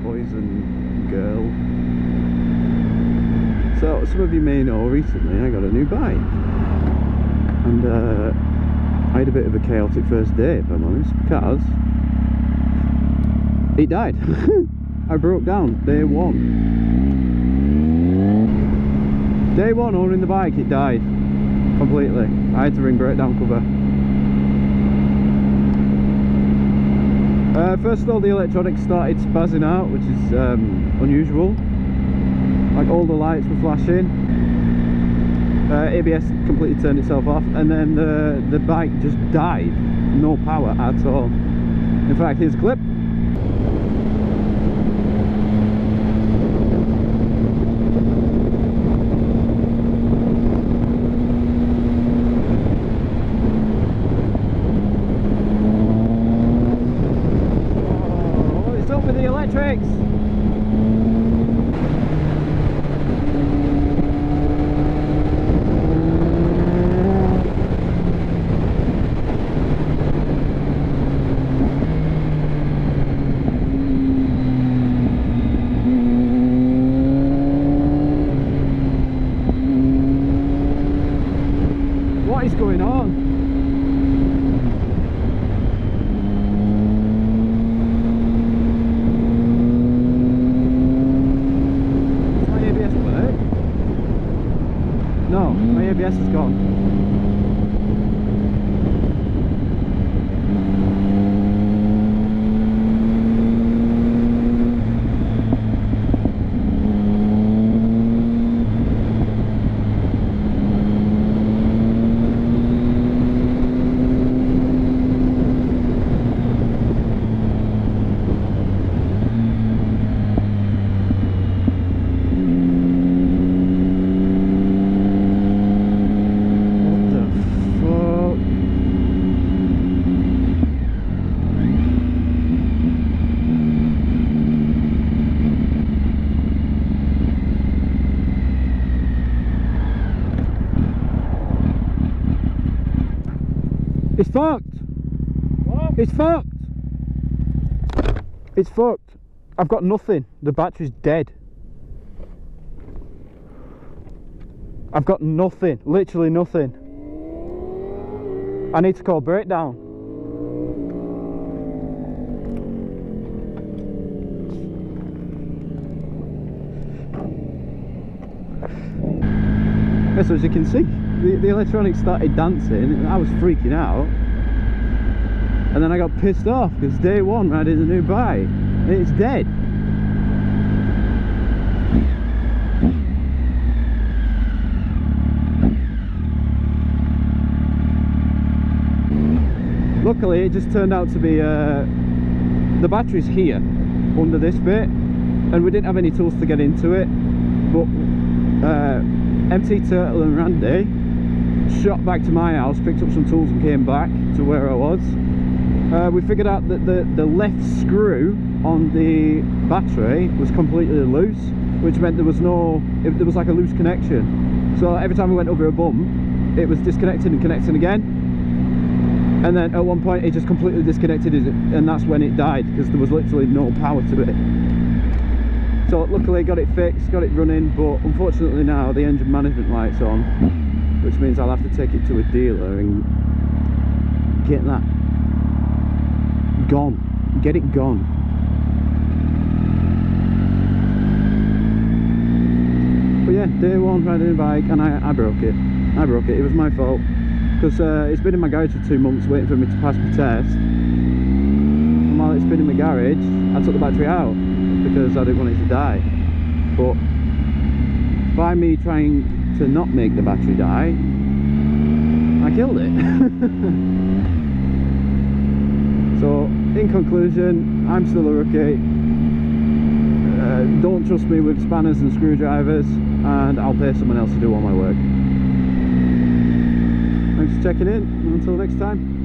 boys and girl. So some of you may know recently I got a new bike, and I had a bit of a chaotic first day, if I'm honest, because it died. I broke down day one. Day one owning the bike, it died completely. I had to ring breakdown cover. First of all, the electronics started spazzing out, which is unusual. Like, all the lights were flashing. ABS completely turned itself off, and then the bike just died. No power at all. In fact, here's a clip. The electrics. What is going on? No, my ABS is gone. It's fucked. What? It's fucked. It's fucked. I've got nothing. The battery's dead. I've got nothing. Literally nothing. I need to call breakdown. Yeah, so as you can see, the electronics started dancing and I was freaking out, and then I got pissed off because day one riding the new bike, it's dead. Luckily it just turned out to be the battery's here under this bit, and we didn't have any tools to get into it, but MT Turtle and Randy shot back to my house, picked up some tools and came back to where I was. We figured out that the left screw on the battery was completely loose, which meant there was there was like a loose connection. So every time we went over a bump, it was disconnecting and connecting again. And then at one point it just completely disconnected, and that's when it died, because there was literally no power to it. So luckily got it fixed, got it running, but unfortunately now the engine management light's on, which means I'll have to take it to a dealer and get that gone, get it gone. But yeah, day one riding a bike, and I broke it. It was my fault, because it's been in my garage for 2 months waiting for me to pass my test, and while it's been in my garage I took the battery out because I didn't want it to die. But by me trying to not make the battery die, I killed it. So in conclusion, I'm still a rookie. Don't trust me with spanners and screwdrivers, and I'll pay someone else to do all my work. Thanks for checking in, and until next time.